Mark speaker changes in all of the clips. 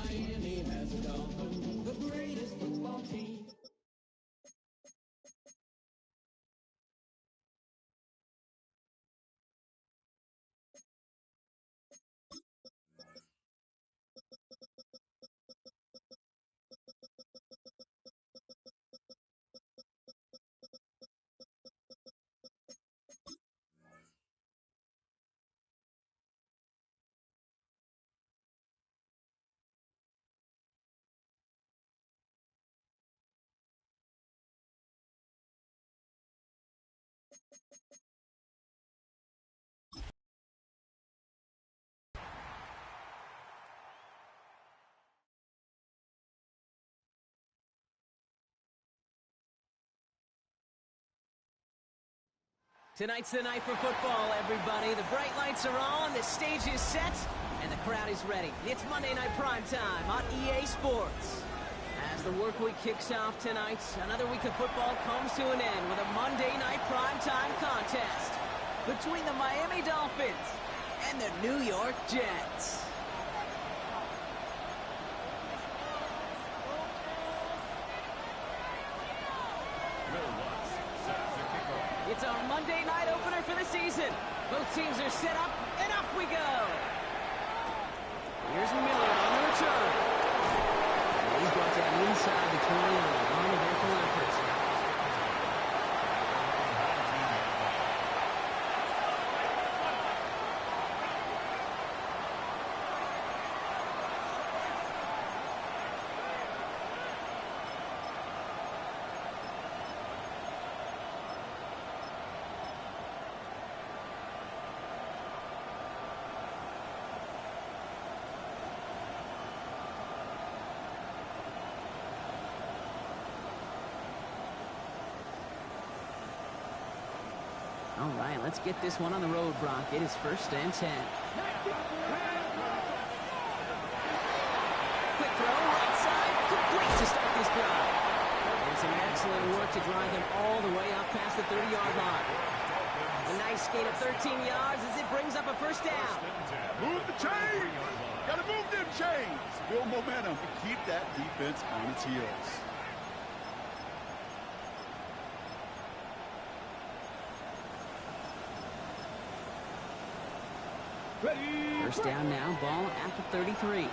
Speaker 1: Miami has a Dolphin, the greatest football team.
Speaker 2: Tonight's the night for football, everybody. The bright lights are on, the stage is set, and the crowd is ready. It's Monday Night Primetime on EA Sports. As the work week kicks off tonight, another week of football comes to an end with a Monday Night Primetime contest between the Miami Dolphins and the New York Jets. It's our Monday night opener for the season. Both teams are set up, and off we go. Here's Miller on the return. And he's brought down inside the 20 on a uneventful effort. All right, let's get this one on the road, Brock. It is 1st and 10. Quick throw, right side, complete to start this drive. And some excellent work to drive them all the way up past the 30-yard line. A nice gain of 13 yards as it brings up a 1st down.
Speaker 3: Move the chains! Gotta move them chains! Build momentum to keep that defense on its heels.
Speaker 1: Ready.
Speaker 2: 1st down now, ball at the 33.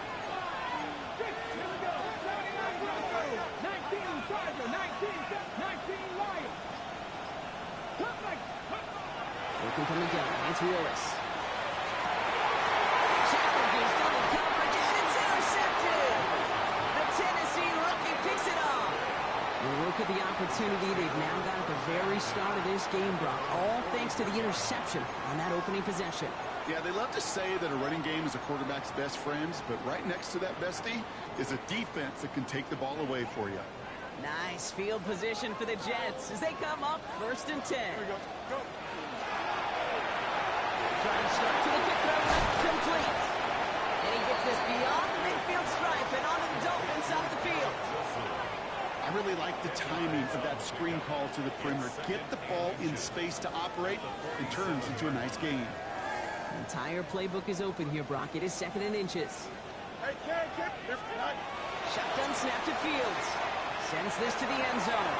Speaker 2: Working from the gun, it's Willis. Challenges double coverage, and it's intercepted! The Tennessee rookie picks it off. And look at the opportunity they've now got at the very start of this game, Brock. All thanks to the interception on that opening possession.
Speaker 3: Yeah, they love to say that a running game is a quarterback's best friends, but right next to that bestie is a defense that can take the ball away for you.
Speaker 2: Nice field position for the Jets as they come up 1st and 10.
Speaker 3: Here we go. Go.
Speaker 2: Trying to start to the kick throw, complete. And he gets this beyond the midfield stripe and onto the Dolphins side of the field.
Speaker 3: I really like the timing of that screen call to the perimeter. Get the ball in space to operate. It turns into a nice game.
Speaker 2: The entire playbook is open here, Brock. It is 2nd and inches.
Speaker 3: Hey,
Speaker 2: Shotgun snap to Fields. Sends this to the end zone.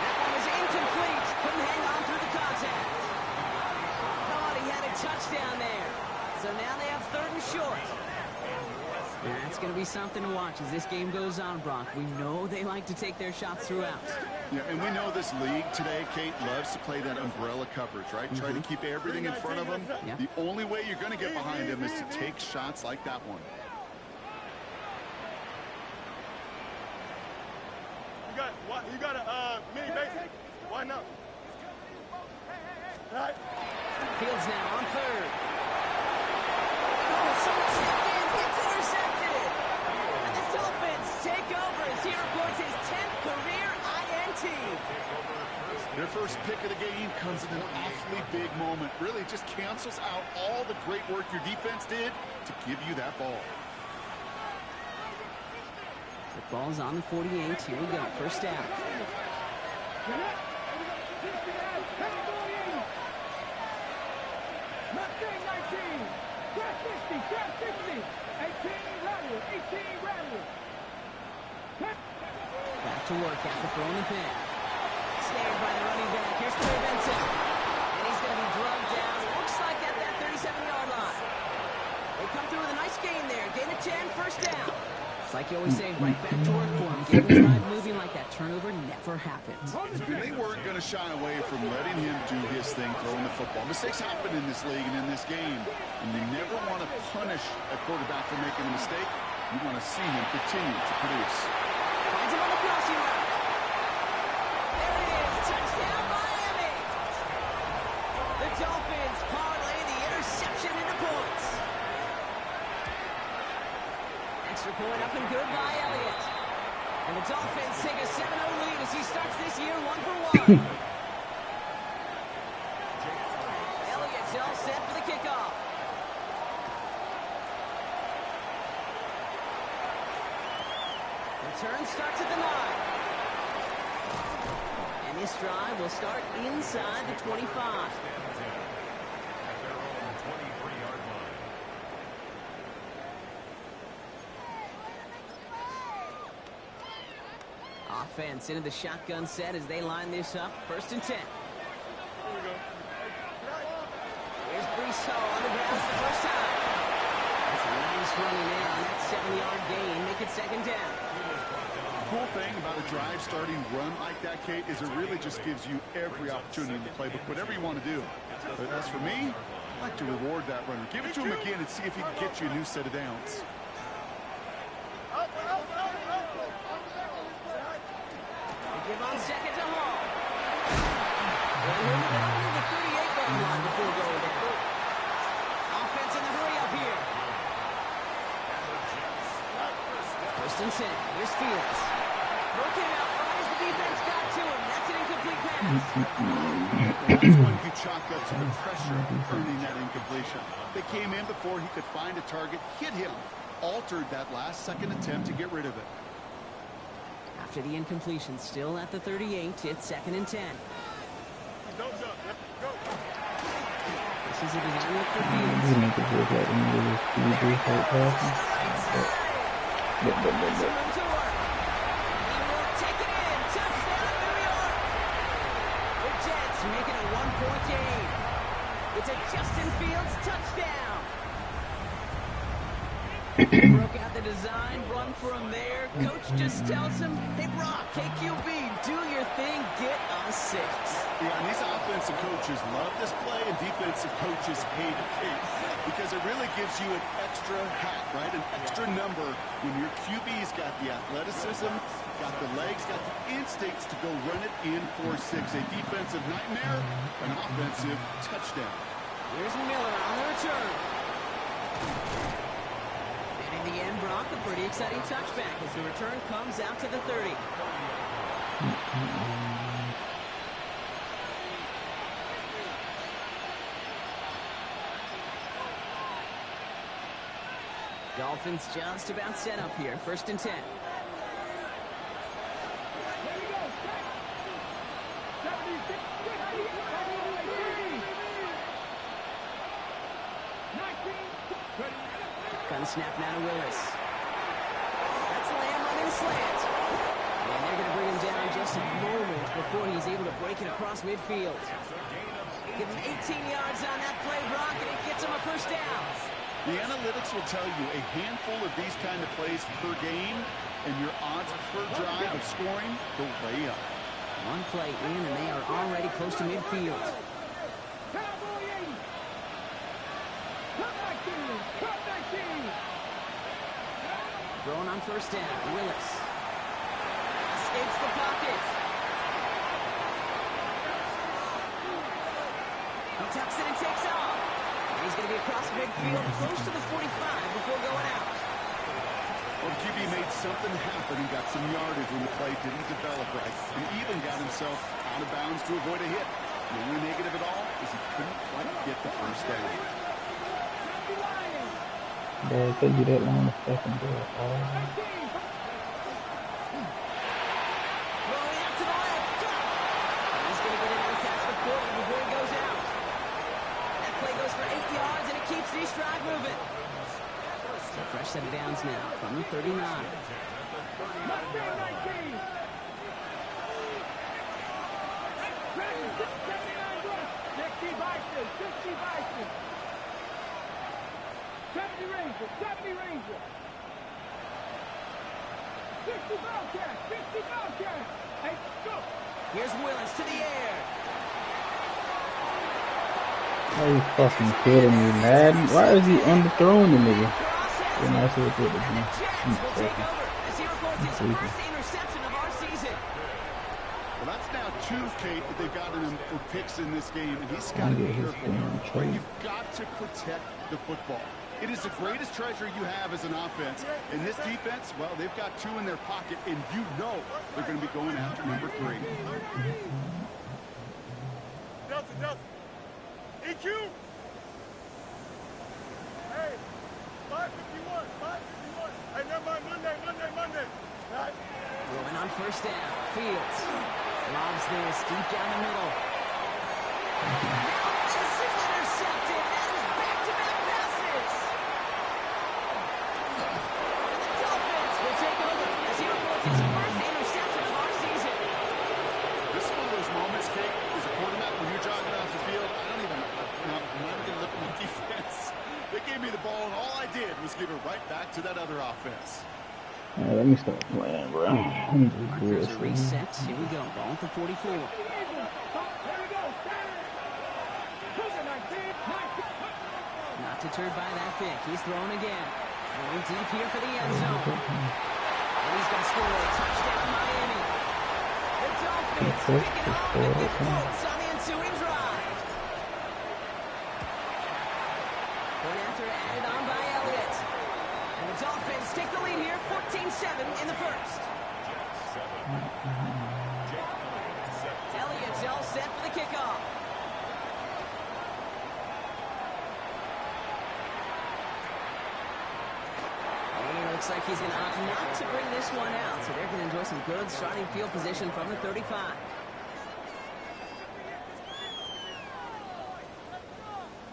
Speaker 2: That one is incomplete. Couldn't hang on through the contact. Thought he had a touchdown there. So now they have 3rd and short. That's going to be something to watch as this game goes on, Brock. We know they like to take their shots throughout.
Speaker 3: Yeah, and we know this league today, Kate, loves to play that umbrella coverage, right? Try to keep everything in front of them.
Speaker 2: Yeah.
Speaker 3: The only way you're going to get behind them is to take shots like that one.
Speaker 4: You got a mini basic. Why not? Right.
Speaker 2: Fields now on 3rd. Oh, someone stepped in. It's intercepted. And the Dolphins take over as he reports his 10th career INT.
Speaker 3: Their first pick of the game comes at an awfully big moment. Really just cancels out all the great work your defense did to give you that ball.
Speaker 2: The ball's on the 48. Here we go. 1st down. Back to work after throwing the pick. Snared by the running back. Here's Trey Benson. And he's going to be drugged down. Looks like at that 37-yard line. They come through with a nice gain there. Gain of 10, first down. It's like you always say, right back to work for him. Get the drive moving like that turnover never happened.
Speaker 3: And they weren't going to shy away from letting him do his thing, throwing the football. Mistakes happen in this league and in this game. And you never want to punish a quarterback for making a mistake. You want to see him continue to produce.
Speaker 2: Finds him on the crossing route. There it is. Touchdown, Miami. The Dolphins parlay the interception into points. Extra point up and good by Elliott. And the Dolphins take a 7-0 lead as he starts this year 1-for-1. Elliott's all set for the kickoff. Return starts at the 9. And this drive will start inside the 25. Offense into the shotgun set as they line this up. 1st and 10. Here's Brees Hall on the ground for the first time. That's a nice running in on that 7-yard gain. Make it 2nd down.
Speaker 3: The cool thing about a drive starting run like that, Kate, is it really just gives you every opportunity in the playbook, whatever you want to do. But as for me, I like to reward that runner. Give it to him again and see if he can get you a new set of downs.
Speaker 2: Give on 2nd to Hall. And he'll move it over the 38-yard line before going down. Offense in the hurry up here. 1st and 10. Here's Fields. Broke him out right as the defense got to him. That's an incomplete pass.
Speaker 3: That's one you chalk up to the pressure of earning that incompletion. They came in before he could find a target, hit him, altered that last-second attempt to get rid of it.
Speaker 2: After the incompletion, still at the 38, it's 2nd and 10. This is a design look for Fields. He will take it in. Touchdown, New York. The Jets making a 1-point game. It's a Justin Fields touchdown. Broke out the design, run for him there. Coach just tells him, hey, Brock, KQB, do your thing, get a 6.
Speaker 3: Yeah, and these offensive coaches love this play, and defensive coaches hate it because it really gives you an extra hat, right? An extra number when your QB's got the athleticism, got the legs, got the instincts to go run it in for 6. A defensive nightmare, an offensive touchdown.
Speaker 2: Here's Miller on the return. In the end, Brock, a pretty exciting touchback as the return comes out to the 30. Dolphins just about set up here. 1st and 10. Gun snap now to Willis. That's Lamb running slant. And they're going to bring him down just a moment before he's able to break it across midfield. Give him 18 yards on that play, Brock, and it gets him a 1st down.
Speaker 3: The analytics will tell you a handful of these kind of plays per game, and your odds per drive of scoring go way up.
Speaker 2: One play in, and they are already close to midfield. Thrown on 1st down. Willis escapes the pocket. He tucks it and takes off. And he's going to be across midfield, close to the 45 before going out.
Speaker 3: Well, QB made something happen and got some yardage when the play didn't develop right, and even got himself out of bounds to avoid a hit. The only negative at all is he couldn't quite get the 1st down.
Speaker 5: They could do that long as second door.
Speaker 2: Throwing out to the left. And he's going to get it past the 40 before he goes out. That play goes for 8 yards, and it keeps velocity stride moving. So fresh set of downs now from the 39. Here's Willis to the air.
Speaker 5: Are you fucking kidding me, Madden? Why is he underthrowing the nigga? Then I see what they did.
Speaker 2: As he records his first interception of our season.
Speaker 3: Well, that's now 2, Kate, that they've gotten him for picks in this game, and he's got to be careful. You've got to protect the football. It is the greatest treasure you have as an offense. And this defense, well, they've got 2 in their pocket, and you know they're going to be going after number 3.
Speaker 4: Delta. EQ. Hey, 551. Hey, never mind, Monday. Right.
Speaker 2: Moving on first down. Fields. Lobs this deep down the middle. Now this is intercepted. That is back-to-back passes. And the Dolphins will take over as he records his first interception of our season.
Speaker 3: This is one of those moments, Kate, as a quarterback, when you're jogging off the field, I'm not even going to look at my defense. They gave me the ball, and all I did was give it right back to that other offense.
Speaker 5: Let me start playing, bro.
Speaker 2: Markers are reset. Here we go. Ball at the 44. Not deterred by that pick. He's throwing again. Going deep here for the end zone. And he's going to score a touchdown, Miami. The Dolphins pick it off and get points on the ensuing drive. Point after added on by Elliott. And the Dolphins take the lead here, 14-7 in the first. Elliott's all set for the kickoff. And it looks like he's going to opt not to bring this one out, so they're going to enjoy some good starting field position from the 35.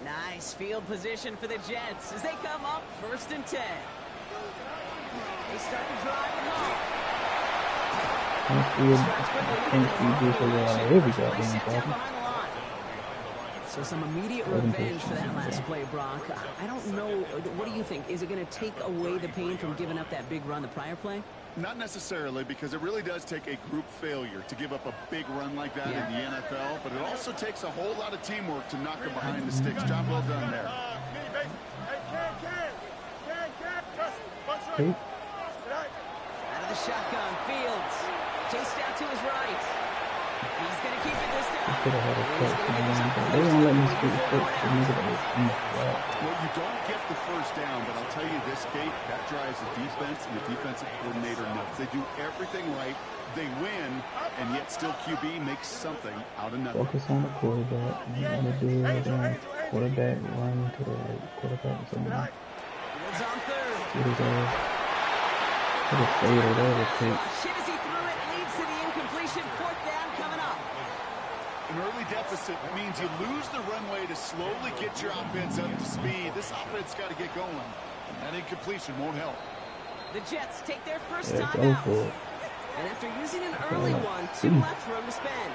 Speaker 2: Nice field position for the Jets as they come up 1st and 10. They start to drive it home. So some immediate revenge for that last play, Brock. I don't know. What do you think? Is it going to take away the pain from giving up that big run the prior play?
Speaker 3: Not necessarily, because it really does take a group failure to give up a big run like that in the NFL, but it also takes a whole lot of teamwork to knock them behind the sticks. Job well done there.
Speaker 2: Out of the shotgun, Fields. Chased out to his right. He's going to keep it this time.
Speaker 5: They won't let me speak
Speaker 3: Well, you don't get the first down, but I'll tell you this, Kate, that drives the defense and the defensive coordinator nuts. They do everything right. They win, and yet still QB makes something out of nothing.
Speaker 5: Focus on the quarterback. You got to do it. Quarterback run to the right. Quarterback is on the right.
Speaker 2: Fields on third.
Speaker 5: Get his ass. Put a fader there to take.
Speaker 2: Shit as he threw it leads to the incompletion. 4th down coming up.
Speaker 3: An early deficit means you lose the runway to slowly get your offense up to speed. This offense got to get going. That incompletion won't help.
Speaker 2: The Jets take their first
Speaker 5: Yeah,
Speaker 2: time
Speaker 5: go
Speaker 2: out.
Speaker 5: for it.
Speaker 2: And after using an early one, 2 left for him to spend.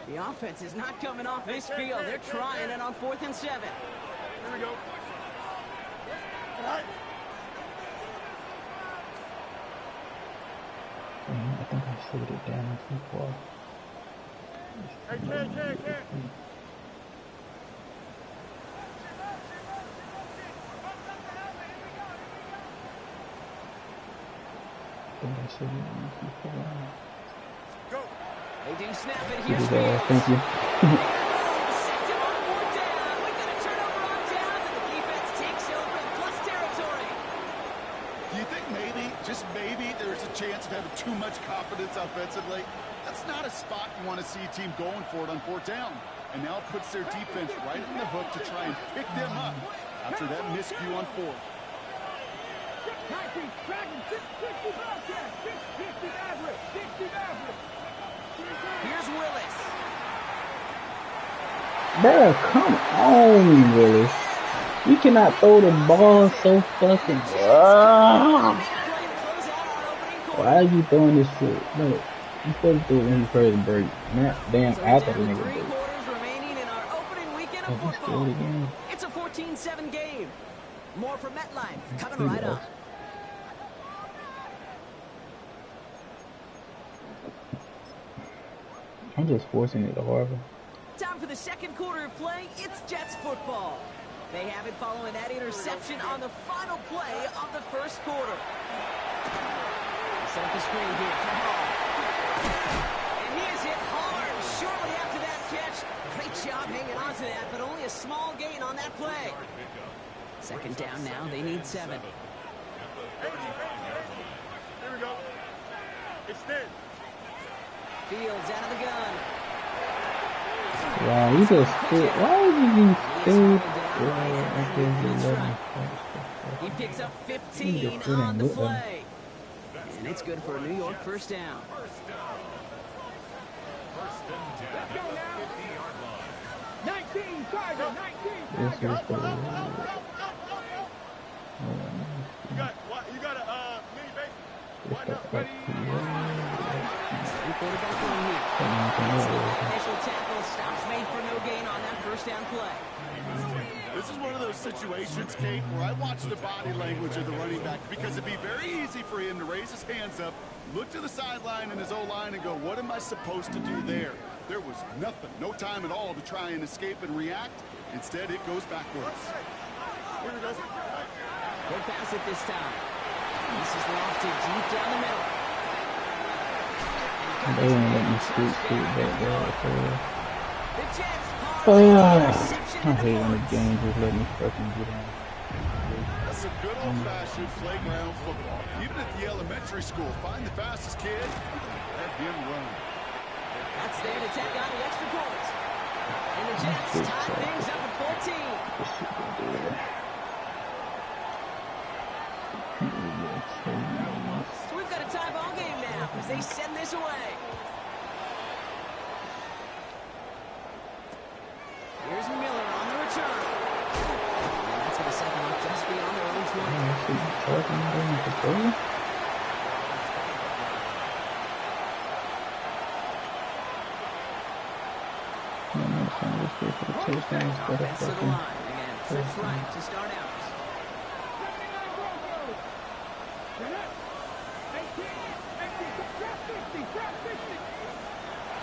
Speaker 2: The offense is not coming off this field. They're trying it on 4th and 7.
Speaker 4: Here we go.
Speaker 5: I think I slowed it down too far.
Speaker 4: Hey, can't.
Speaker 5: I think I slowed it down too far.
Speaker 4: Go.
Speaker 2: They do snap it.
Speaker 5: Good
Speaker 2: Here's
Speaker 5: job.
Speaker 2: Fields.
Speaker 5: Thank you.
Speaker 2: Sent him on 4th down. We got a turnover on downs, and the defense takes over in plus territory.
Speaker 3: Do you think maybe, just maybe, there's a chance of having too much confidence offensively? That's not a spot you want to see a team going for it on 4th down. And now it puts their defense right in the hook to try and pick them up after that miscue on 4th.
Speaker 2: Here's Willis.
Speaker 5: Bro, come on, Willis. You cannot throw the ball so fucking. Why are you throwing this shit? Look, you supposed to do it when he first break. Not damn
Speaker 2: So
Speaker 5: after
Speaker 2: down
Speaker 5: the
Speaker 2: to
Speaker 5: nigga
Speaker 2: 3
Speaker 5: break.
Speaker 2: quarters remaining in our opening weekend of
Speaker 5: Oh, he
Speaker 2: football.
Speaker 5: scored again.
Speaker 2: It's a 14-7 game. More from MetLife coming
Speaker 5: He
Speaker 2: right
Speaker 5: does.
Speaker 2: up.
Speaker 5: I'm just forcing it to Harvard.
Speaker 2: Time for the second quarter of play. It's Jets football. They have it following that interception on the final play of the first quarter. Set up the screen here for Hall. And he is hit hard shortly after that catch. Great job hanging on to that, but only a small gain on that play. Second down now. They need 7.
Speaker 4: Here we go. Extend.
Speaker 2: Fields out of the gun.
Speaker 5: Wow, you just fit. Why would you be stupid?
Speaker 2: He picks up 15 on the play. And it's good for a New York first down.
Speaker 5: This is the.
Speaker 4: You got a mini base.
Speaker 2: Quarterback run here. Initial tackle, stops made for no gain on that first down play.
Speaker 3: This is one of those situations, Kate, where I watch the body language of the running back because it'd be very easy for him to raise his hands up, look to the sideline in his O-line and go, what am I supposed to do there? There was nothing, no time at all to try and escape and react. Instead, it goes backwards.
Speaker 4: Here we go.
Speaker 2: He'll pass it this time. This is lofted deep down the middle.
Speaker 5: They won't let me scoot back there.
Speaker 2: The Jets
Speaker 5: I hate when the game just let me fucking get on.
Speaker 3: That's some good old-fashioned playground football. Even at the elementary school, find the fastest kid, let him run.
Speaker 2: That's there to tack on the extra point. And the Jets tie things up at 14. So we've got a tie ball game now as they send this away. Here's Miller on the return. And that's going to set them up just beyond their own 20. Offense to the line. Again, trips right to start out.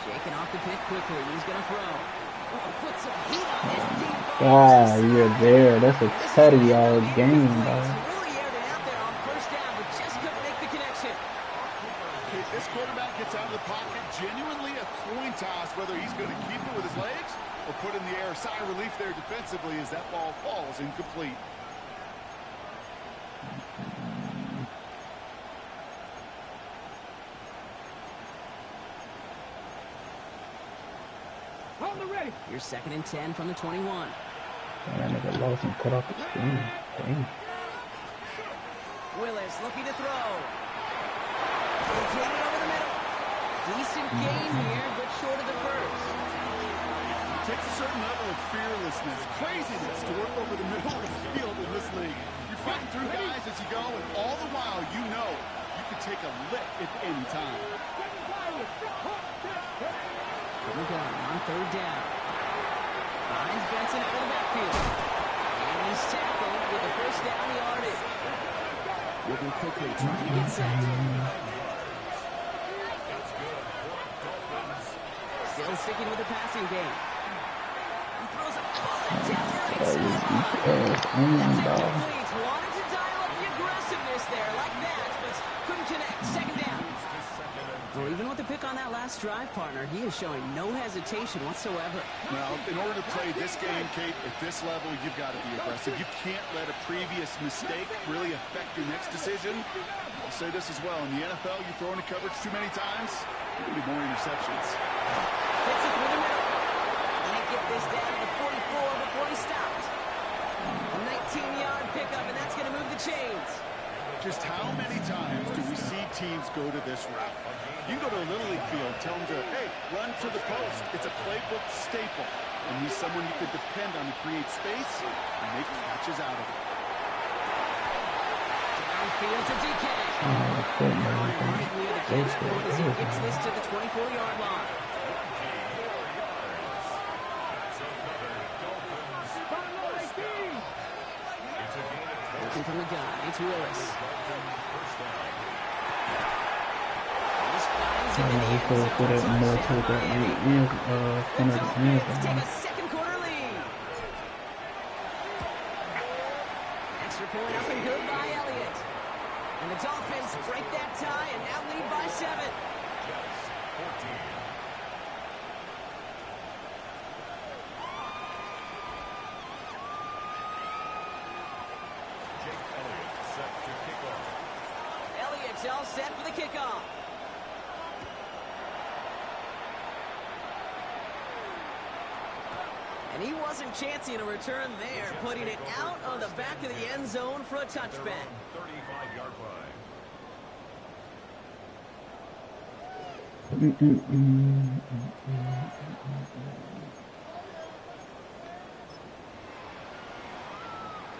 Speaker 2: Shaking off the pick quickly. He's going to throw. Oh, put some heat on this deep ball.
Speaker 5: You're there. That's a tutty all game, dog.
Speaker 2: Really aired it out there on first down, but just couldn't make the connection.
Speaker 3: Okay, this quarterback gets out of the pocket, genuinely a coin toss, whether he's going to keep it with his legs or put in the air. Sigh of relief there defensively as that ball falls incomplete.
Speaker 2: Here's 2nd and 10 from the 21.
Speaker 5: That nigga lost and cut off the screen. Dang.
Speaker 2: Willis looking to throw. He's it over the middle. Decent gain here, but short of the first.
Speaker 3: It takes a certain level of fearlessness, craziness to work over the middle of the field in this league. You're fighting through guys as you go, and all the while you know you can take a lick at any time.
Speaker 2: Here we go on 3rd down. Finds Benson out of the backfield. And he's tackled with the first down yardage. Moving quickly, trying to get set. Still sticking with the passing game. He throws a bullet down the right sideline. That's incomplete. Wanted to dial up the aggressiveness there like that, but couldn't connect. 2nd down. Well, even with the pick on that last drive, partner, he is showing no hesitation whatsoever.
Speaker 3: Well, in order to play this game, Kate, at this level, you've got to be aggressive. You can't let a previous mistake really affect your next decision. I'll say this as well. In the NFL, you throw into coverage too many times, there'll be more interceptions.
Speaker 2: Fits it through the middle. And they get this down to the 44 before he stopped. A 19-yard pickup, and that's going to move the chains.
Speaker 3: Just how many times do we see teams go to this route? You can go to a Little League field, tell them to, hey, run to the post. It's a playbook staple. And he's someone you could depend on to create space and make catches out of it.
Speaker 2: Downfield to DK. Right near the catch point as he gets this to the 24-yard line. Looking from the gun, it's Willis. This finds him in the end zone. The Dolphins take a second quarter lead. Extra point up and good by Elliott. And the Dolphins break that tie and now lead by 7. Elliott's all set for the kickoff. And he wasn't chancing a return there, putting it out on the back of the end zone for a touchback.
Speaker 6: 35-yard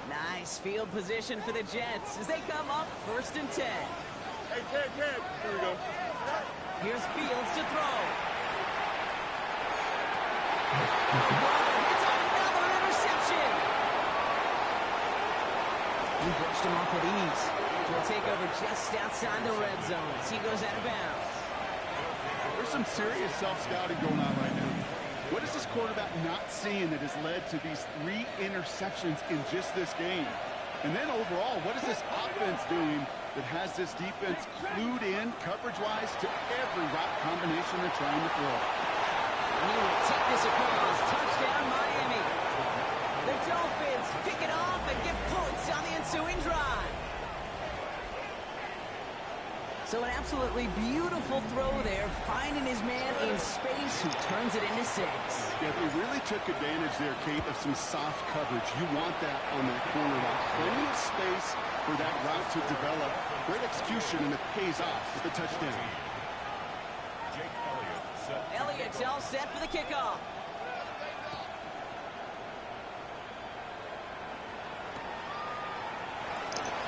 Speaker 2: Nice field position for the Jets as they come up 1st and 10.
Speaker 4: Hey, Ted. Here we go.
Speaker 2: Here's Fields to throw. It's another interception. He brushed him off with ease. Will take over just outside the red zone as he goes out of bounds.
Speaker 3: There's some serious self-scouting going on right now. What is this quarterback not seeing that has led to these 3 interceptions in just this game? And then overall, what is this offense doing that has this defense clued in coverage-wise to every route combination they're trying to throw?
Speaker 2: He will take this across. Touchdown, Miami. The Dolphins pick it off and get points on the ensuing drive. So an absolutely beautiful throw there, finding his man in space who turns it into 6.
Speaker 3: Yeah, they really took advantage there, Kate, of some soft coverage. You want that on that corner route. Plenty of space for that route to develop. Great execution, and it pays off with the touchdown.
Speaker 2: Elliott's all set for the kickoff.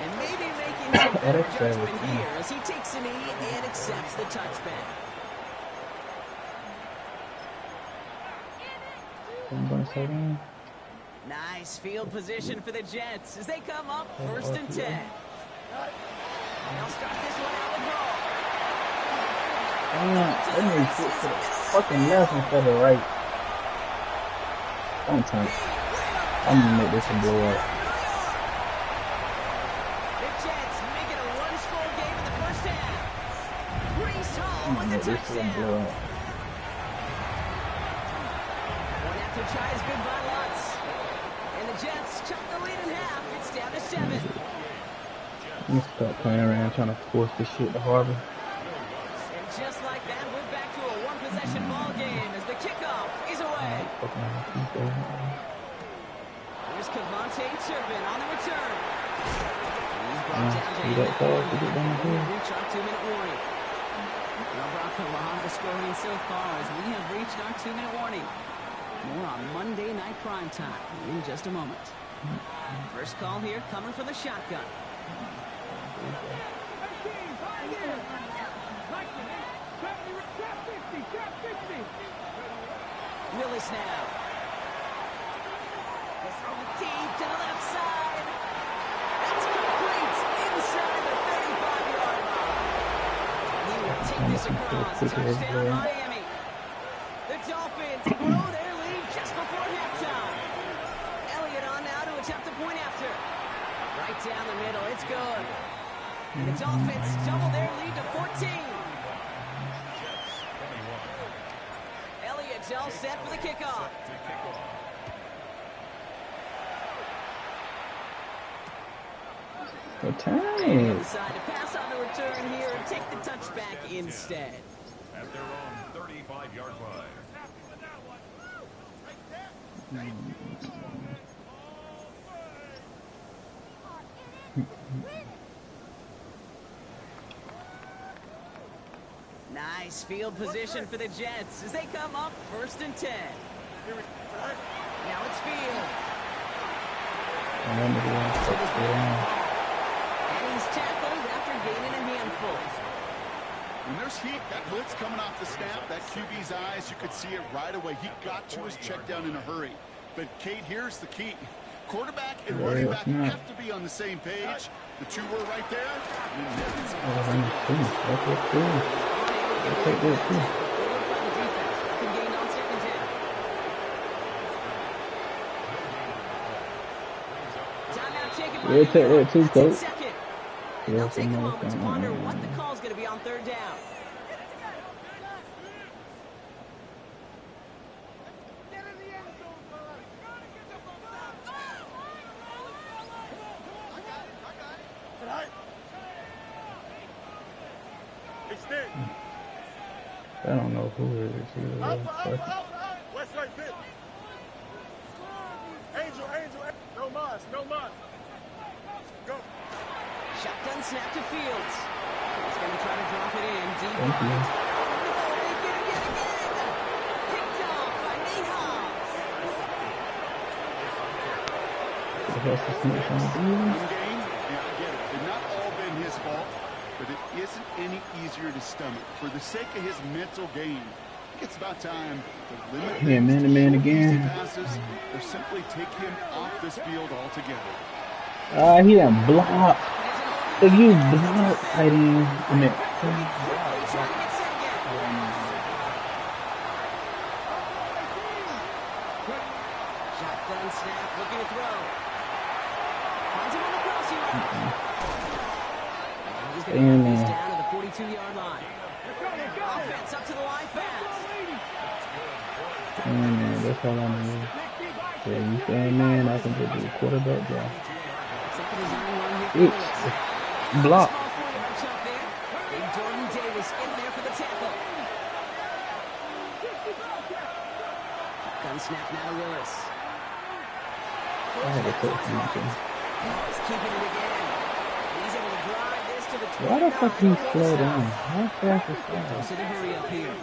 Speaker 2: And maybe making some better judgment here as he takes a knee and accepts the touchback. Nice field position for the Jets as they come up 1st and 10. They'll start this one out with Hall.
Speaker 5: Let me get to the fucking left instead of right. Don't turn. I'm gonna make this a blow up.
Speaker 2: The Jets make it a one-score game in the first half. Brees Hall with the touchdown. One after tries good by Lutz. And the Jets chop the lead in half. It's down to 7.
Speaker 5: Let me stop playing around trying to force this shit to Harvey.
Speaker 2: And just like that, we're back to a one-possession ball game as the kickoff is away. Here's Cavante Turpin on the return. He's brought down to reach our 2-minute warning. Well, Brock, a lot of scoring so far as we have reached our 2-minute warning. More on Monday Night Primetime in just a moment. First call here coming from the shotgun. Willis now. They throw it deep to the left side. That's complete inside the 35-yard line. He will take this across. Touchdown, Miami. The Dolphins grow their lead just before halftime. Elliott on now to attempt the point after. Right down the middle. It's good. And the Dolphins double their lead to 14. Elliott's all set for the kickoff.
Speaker 5: Good time.
Speaker 2: Decide to pass on the return here and take the touchback instead.
Speaker 6: At their own 35-yard line.
Speaker 2: Nice field position for the Jets as they come up 1st and 10. Now it's Field.
Speaker 5: And
Speaker 2: he's tackled after gaining a handful.
Speaker 3: When there's heat, that blitz coming off the snap, that QB's eyes, you could see it right away. He got to his check down in a hurry. But, Kate, here's the key. Quarterback and running back have to be on the same page. The two were right there.
Speaker 5: We'll take that too, coach.
Speaker 2: And they'll take a moment to ponder what the call's going to be on 3rd down.
Speaker 5: I don't know who it is.
Speaker 4: West right fit. Angel. No mas. Go.
Speaker 2: Shotgun snap to Fields. He's going to try to drop it in deep.
Speaker 5: Thank you.
Speaker 2: They get it yet again. Picked off by Nate Hobbs.
Speaker 3: In game, yeah, I get it. They've not all been his fault, but it isn't any easier to stomach. For the sake of his mental game, I think it's about time to limit
Speaker 5: man again.
Speaker 3: passes or simply take him off this field altogether.
Speaker 5: He done blocked. If you block tight end,
Speaker 2: Shotgun snap, looking to throw. Finds him on the crossing route. He's going to get this down to the 42-yard line. Offense up to the line fast.
Speaker 5: That's all I need. Yeah, you saying, man, I can just do a quarterback job. It's block.
Speaker 2: Big Jordan Davis in there for the tackle. Gun snap now to Willis.
Speaker 5: I had to put something.
Speaker 2: He's keeping it again. He's able to drive this to the 29.
Speaker 5: Why the fuck he slow down? How fast is that?
Speaker 2: Close to the hurry up here.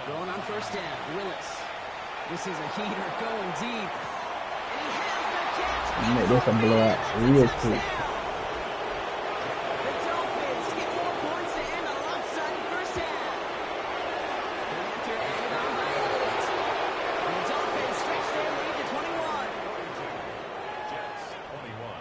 Speaker 2: Going on 1st down, Willis. This is a heater going deep. And he has the catch.
Speaker 5: Make this a blowout real quick.
Speaker 2: The Dolphins get more points to end a lopsided 1st half. After added on by 8. And the Dolphins stretch their lead to 21.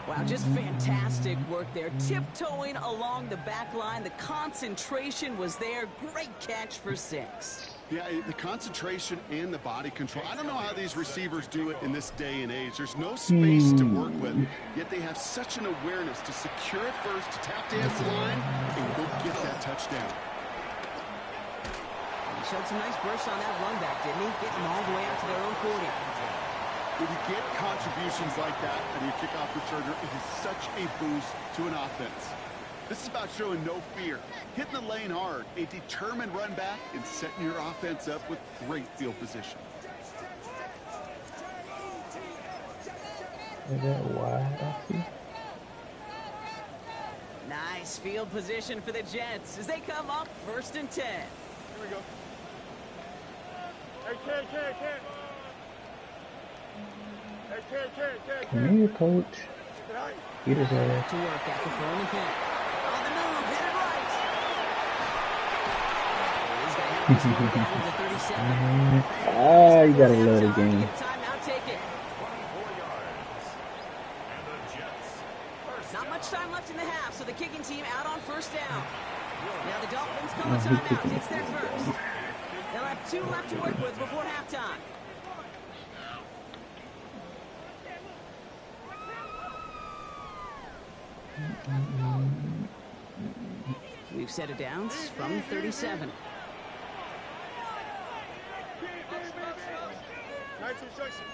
Speaker 2: Wow, just fantastic work there. Tiptoeing along the back line. The concentration was there. Great catch for 6.
Speaker 3: Yeah, the concentration and the body control. I don't know how these receivers do it in this day and age. There's no space to work with, yet they have such an awareness to secure it first, to tap dance the line, and go get that touchdown.
Speaker 2: He showed some nice bursts on that run back, didn't he? Getting them all the way out to their own 40.
Speaker 3: When you get contributions like that and your kickoff returner, it is such a boost to an offense. This is about showing no fear, hitting the lane hard, a determined run back, and setting your offense up with great field position.
Speaker 5: Is that wide?
Speaker 2: Nice field position for the Jets as they come up 1st and 10.
Speaker 4: Here we go. Hey, Ken. Hey,
Speaker 5: Come here, coach. Get his ass.
Speaker 2: To work after throwing the pick. On the move, hit it right. He's going to have this one down to the 37.
Speaker 5: You gotta love the game.
Speaker 2: Timeout, take it. Not much time left in the half, so the kicking team out on 1st down. Now the Dolphins call a timeout. It's their first. They'll have 2 left to work with before halftime. We've set it down from 37.
Speaker 4: Nice instruction.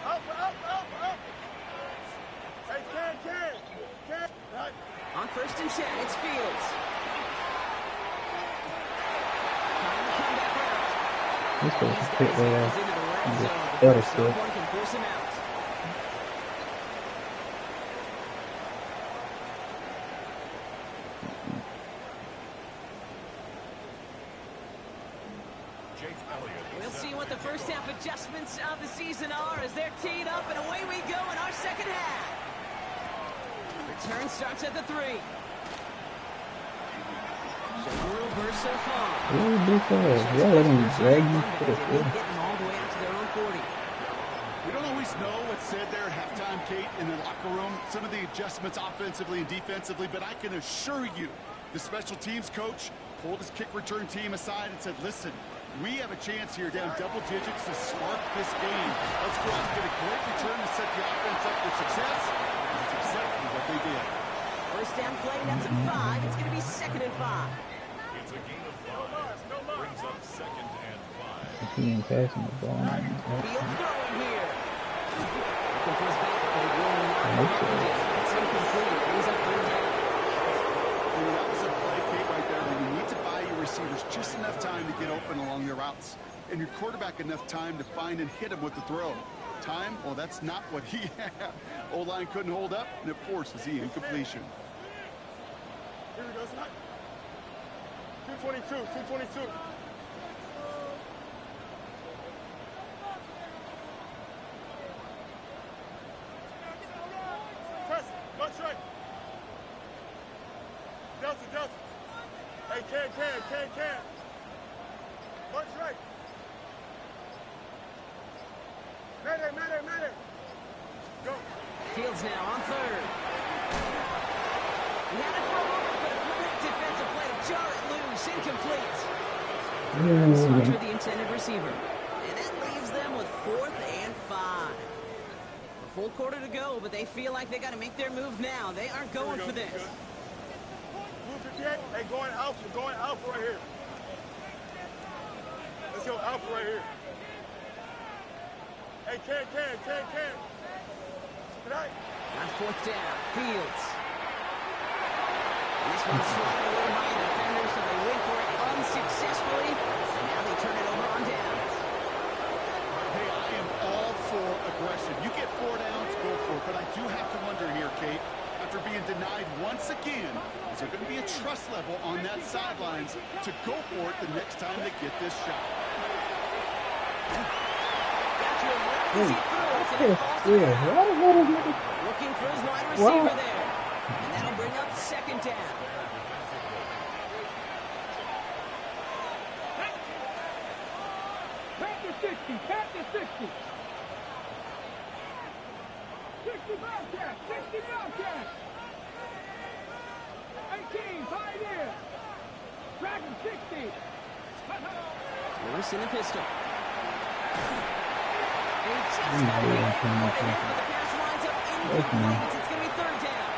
Speaker 4: Up. Hey, Ken. Right.
Speaker 2: On 1st and 10, it's Fields. Trying to come back out.
Speaker 5: This goes to pick their ass. better
Speaker 2: so
Speaker 5: still.
Speaker 2: one can force him out.
Speaker 6: Jake Elliott.
Speaker 2: We'll see what the first half adjustments of the season are as they're teed up, and away we go in our second half. Return starts at the 3. Shakur burst so far.
Speaker 5: Ooh, big fast. Yeah, let him drag you to the
Speaker 2: They
Speaker 5: field.
Speaker 2: get them all the way out to their own 40.
Speaker 3: We don't always know what's said there at halftime, Kate, in the locker room. Some of the adjustments offensively and defensively, but I can assure you the special teams coach pulled his kick return team aside and said, listen, we have a chance here down double digits to spark this game. Let's go out and get a great return to set the offense up for success. And that's exactly what they did.
Speaker 2: First down play, that's a 5. It's going to be 2nd and 5.
Speaker 6: It's a gain of 5. Brings up 2nd and 5.
Speaker 5: He ain't passing the ball.
Speaker 2: Field throwing here. Looking for his back, but he will not. It's incomplete. It brings up 3rd down.
Speaker 3: That was a play, Kate, right there, where you need to buy your receivers just enough time to get open along their routes, and your quarterback enough time to find and hit him with the throw. Time, well, that's not what he had. O-line couldn't hold up, and it forces the incompletion.
Speaker 4: Here we go, son. 222, 222. Press, go straight. Delta, Delta. Hey, can. Go straight. Mayday. Go.
Speaker 2: Fields now on 3rd. He had it for a moment, but a quick defensive play to jar it loose. Incomplete. Starts with the intended receiver. And that leaves them with 4th and 5. A full quarter to go, but they feel like they got to make their move now. They aren't going for this.
Speaker 4: Move the kick. Hey, going alpha. Going alpha right here. Let's go alpha right here. Hey, can. Tonight.
Speaker 2: On 4th down, Fields. And this one's swatted away by a defender, so they wait for it unsuccessfully. And now they turn it over on downs.
Speaker 3: Hey, I am all for aggression. You get 4 downs, go for it. But I do have to wonder here, Kate, after being denied once again, is there going to be a trust level on that sidelines to go for it the next time they get this shot?
Speaker 2: Looking for his wide receiver there. And that'll bring up 2nd down.
Speaker 1: Back to 60. 60 Bobcat. 60 Bobcat. 18, Pioneer. Dragon 60.
Speaker 2: Lewis in the pistol. They just got it in but the pass lines up incomplete. It's going to be 3rd down.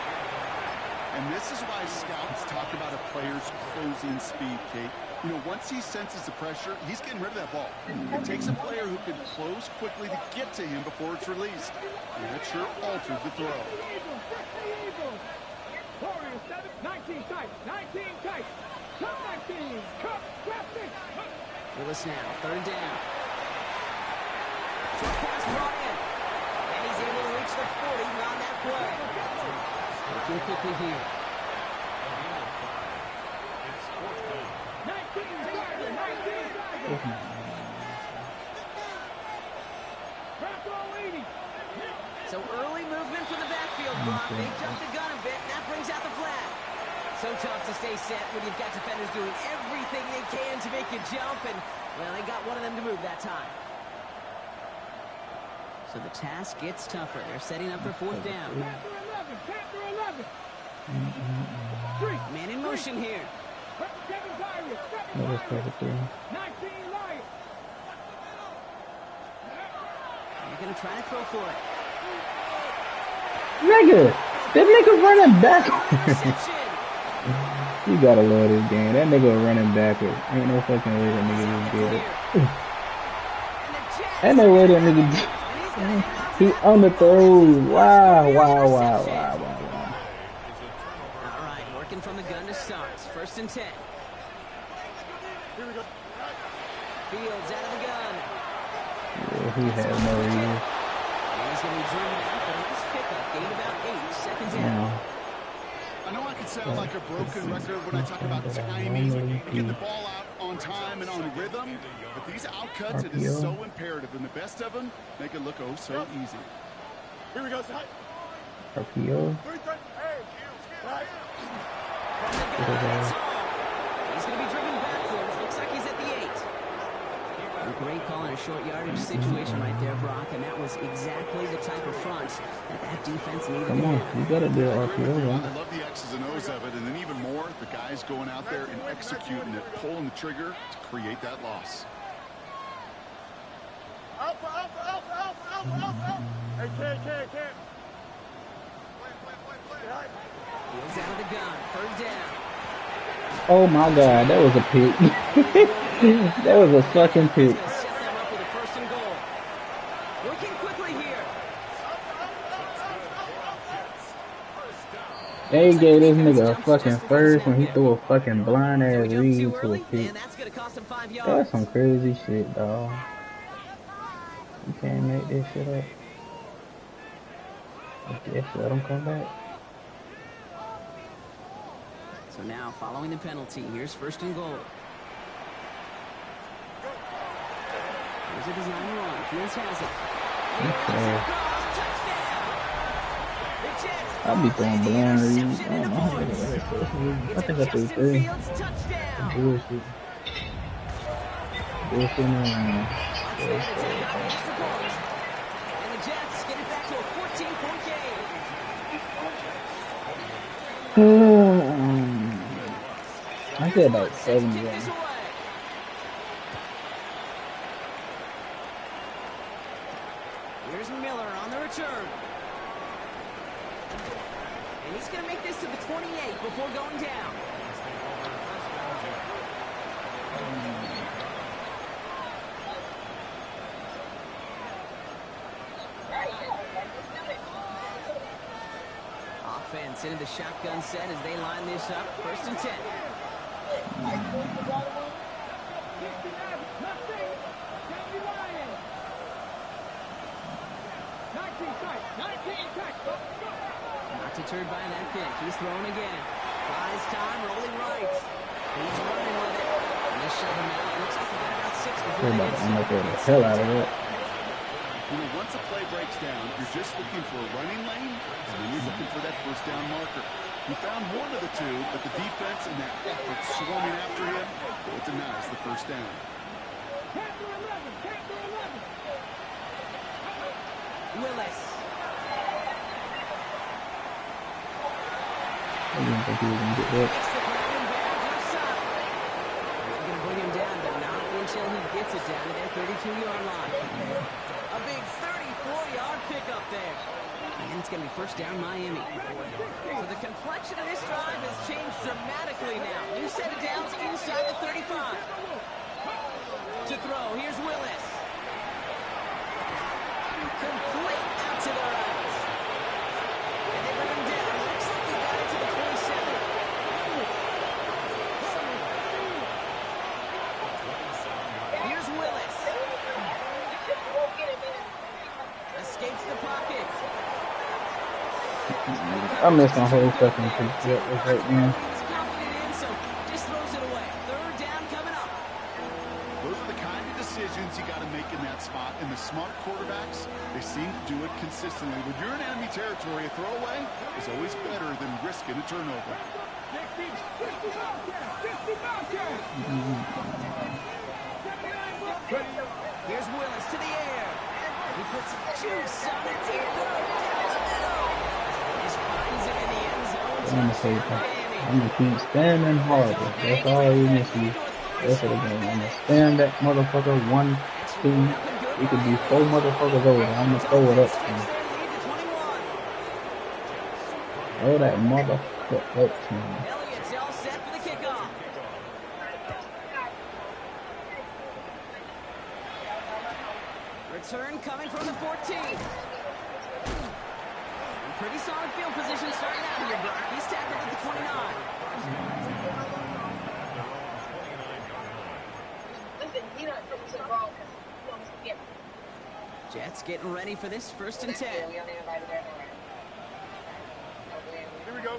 Speaker 3: And this is why scouts talk about a player's closing speed, Kate. You know, once he senses the pressure, he's getting rid of that ball. It takes a player who can close quickly to get to him before it's released. And that sure altered the throw.
Speaker 1: Warriors 7, 19 tight. 19 tight. Come 19. Come, grab 6.
Speaker 2: Lewis now, 3rd down. Short pass brought in. And he's able to reach the 40 on that play. Looking quickly here.
Speaker 6: It's 4th down.
Speaker 1: 19 Tiger. 19 Tiger. Crack all 80.
Speaker 2: So early movement from the backfield block. They jumped the gun a bit, and that brings out the flag. So tough to stay set when you've got defenders doing everything they can to make you jump, and, well, they got one of them to move that time. So the task gets tougher. They're setting up for 4th down.
Speaker 1: Panther 11.
Speaker 2: Man in motion here.
Speaker 1: 7 Tigers. 7
Speaker 5: That was
Speaker 1: Tigers.
Speaker 5: perfect there.
Speaker 1: 19 Lions.
Speaker 2: They're going to try to throw for it.
Speaker 5: Nigga! That nigga running back.
Speaker 2: Interception.
Speaker 5: You gotta love this game. That nigga running backwards. Ain't no fucking way that nigga just did it. Ain't no way that nigga did it. He on the throw. Wow.
Speaker 2: All right, working from the gun to start. 1st and 10.
Speaker 4: Here we go.
Speaker 2: Fields out of the gun.
Speaker 5: Yeah. he had no reason.
Speaker 2: And he's going to be driven out, but nice pickup. Gain about 8, second down.
Speaker 3: I know I can sound like a broken record when I talk about timing and getting the ball out on time and on rhythm, but these outcuts, it is so imperative, and the best of them make it look oh so easy.
Speaker 4: Here we go, Ty.
Speaker 5: RPO.
Speaker 2: He's going to be driven backwards. Looks like he's at the 8. A great call in a short yardage situation right there, Brock, and that was exactly the type of front that defense needed.
Speaker 5: Come on, you got to do RPO,
Speaker 3: I
Speaker 5: right?
Speaker 3: love the X's and O's of it, and then even more, the guys going out there and executing it, pulling the trigger to create that loss.
Speaker 4: Alpha. Hey, Ken.
Speaker 2: Fields out of the gun. 3rd down.
Speaker 5: Oh my God, that was a pick. That was a fucking pick.
Speaker 2: Set them up with a 1st and goal. Working quickly here.
Speaker 5: They gave this nigga a fucking first when he threw a fucking blind ass read to a pick.
Speaker 2: And that's going to cost him 5 yards.
Speaker 5: That's some crazy shit, dog. You can't make this shit up. I guess let him come back.
Speaker 2: So now, following the penalty, here's 1st and goal. Here's a design run. Fields has it. Touchdown!
Speaker 5: I'll be throwing blind reads. I don't know. I think I threw 3. Bullshit. Bullshit.
Speaker 2: And the Jets get it back to a 14-point game.
Speaker 5: I said about 70.
Speaker 2: Here's Miller on the return. And he's going to make this to the 28 before going down. Offense into the shotgun set as they line this up. 1st and 10. Not deterred by that pick. He's throwing again. Buys time, rolling right. He's running with it. And they shut him out. Looks like he got about 6 before
Speaker 5: They're
Speaker 2: they
Speaker 5: about
Speaker 2: get
Speaker 5: to underthrow the hell out of it.
Speaker 3: Once a play breaks down, you're just looking for a running lane, and then you're looking for that 1st down marker. He found one of the two, but the defense and that effort swarming after him, it denies the 1st down.
Speaker 2: Willis.
Speaker 5: I didn't think he was going to get that.
Speaker 2: Gets the grab and bounds outside. They're going to bring him down, but not until he gets it down to their 32-yard line. A big 34-yard pickup there. And it's going to be 1st down Miami. So the complexion of this drive has changed dramatically now. New set of downs inside the 35. To throw, here's Willis. Complete out to the right. And they bring him down. Looks like he got it to the 27. Here's Willis. Escapes the pocket.
Speaker 5: I missed my whole fucking pick. Yep, it's right now.
Speaker 2: He's confident in, so just throws it away. 3rd down coming up.
Speaker 3: Those are the kind of decisions you got to make in that spot. And the smart quarterbacks, they seem to do it consistently. When you're in enemy territory, a throwaway is always better than risking a turnover.
Speaker 2: Here's Willis to the air. He puts juice on it. He throws down the middle. Just finds him in the end zone.
Speaker 5: I'm going to say I'm going to keep spamming harder. That's all you need to do. That's what I'm going to spam that motherfucker 1, 2. We could be 4 motherfuckers over. I'm going to throw it up to him. Throw that motherfucker up to him.
Speaker 2: Elliott's all set for the kickoff. Return coming from the 14. Pretty solid field position starting out here, Brock. He's tackled at the 29. Jets getting ready for this 1st and 10.
Speaker 4: Here we go.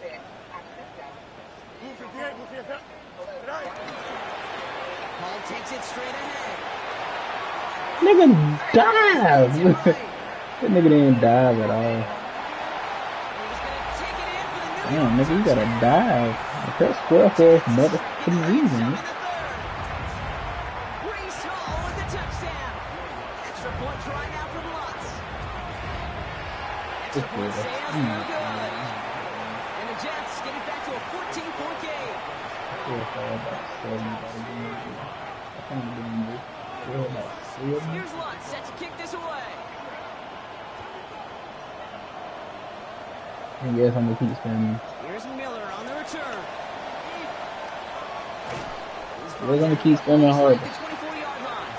Speaker 4: Move 58, move 58.
Speaker 2: Hall takes it straight ahead.
Speaker 5: Nigga dive. That nigga didn't dive at all.
Speaker 2: He's going to take it in for the New
Speaker 5: Damn,
Speaker 2: York
Speaker 5: nigga, you gotta dive. Press square for motherfucking reason.
Speaker 2: Brees Hall with the touchdown. Extra point try now from Lutz. Extra point sails no good. And the Jets get it back to a 14-point game. Here's Lutz set to kick this away.
Speaker 5: I guess I'm gonna keep spinning.
Speaker 2: Here's Miller on the return.
Speaker 5: We're gonna keep spinning hard.
Speaker 2: The 24-yard line.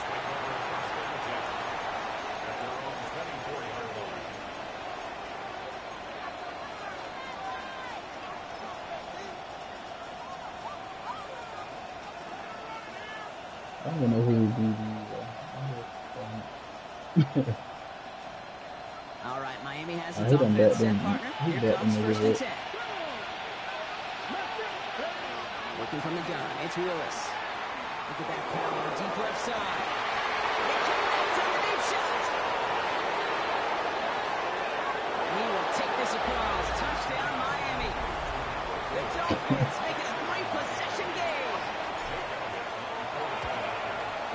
Speaker 5: I don't even know who would be
Speaker 2: All right, Miami has
Speaker 5: he
Speaker 2: its
Speaker 5: done bet
Speaker 2: offense set,
Speaker 5: them.
Speaker 2: partner.
Speaker 5: He
Speaker 2: Here
Speaker 5: bet
Speaker 2: comes
Speaker 5: them
Speaker 2: 1st
Speaker 5: niggas
Speaker 2: and
Speaker 5: up.
Speaker 2: 10. Looking from the gun, it's Willis. Look at that power, deep left side. It's on the deep shot. He will take this across. Touchdown, Miami. The Dolphins make it a 3-possession game.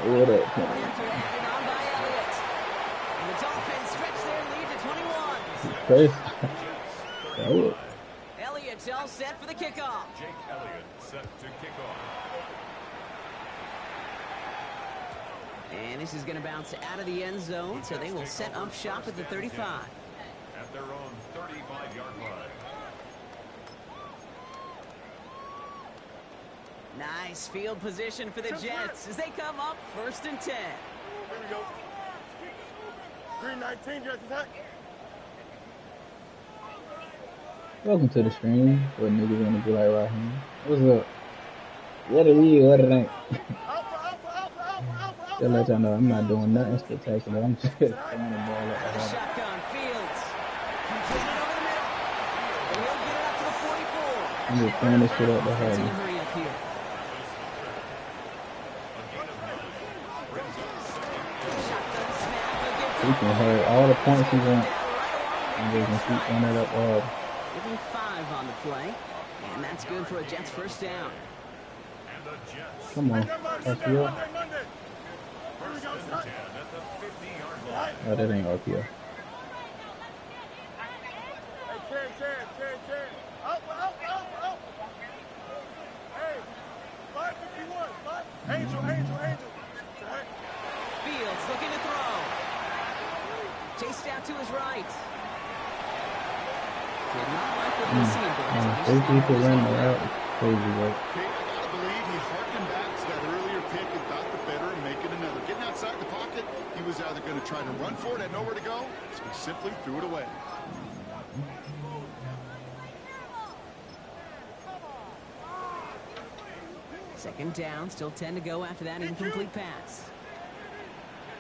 Speaker 5: What up,
Speaker 2: After added on by Elliott. And the Dolphins stretch their lead to 21.
Speaker 5: Crazy. Oh,
Speaker 2: Elliott's all set for the kickoff.
Speaker 6: Jake Elliott set to kick off.
Speaker 2: And this is going to bounce out of the end zone, so they will set up shop at the 35.
Speaker 6: At their own 35-yard line.
Speaker 2: Nice field position for the Jets as they come up 1st and 10.
Speaker 4: Here we go. Green 19, Jets attack.
Speaker 5: welcome to the stream. What niggas wanna be like right here? What's up? What it is? What it ain't? Just let y'all know I'm not doing nothing spectacular. I'm just throwing the ball up
Speaker 2: The
Speaker 5: the head.
Speaker 2: shotgun, Fields. Completed over the middle. And he'll get it up to the 44.
Speaker 5: I'm just throwing this shit up the
Speaker 2: Let's
Speaker 5: head.
Speaker 2: hurry up here. Shotgun snap. He'll get
Speaker 5: He can hurt all the points he wants. And they can keep throwing it up the head.
Speaker 2: Giving 5 on the play. And that's good for a Jets 1st down.
Speaker 6: And the Jets
Speaker 5: Come on. RPO.
Speaker 6: first and 10 at the 50-yard line.
Speaker 5: Oh, that ain't RPO.
Speaker 4: Hey, Chad. Up. Hey, 551. Angel.
Speaker 2: Fields looking to throw. Chased out to his right. Did not like what he seen, but
Speaker 5: Those people running around is crazy, right?
Speaker 3: Okay, I gotta believe he harkened back to that earlier pick and thought the better and making another. Getting outside the pocket, he was either going to try to run for it, had nowhere to go, so he simply threw it away.
Speaker 2: Second down, still 10 to go after that incomplete pass.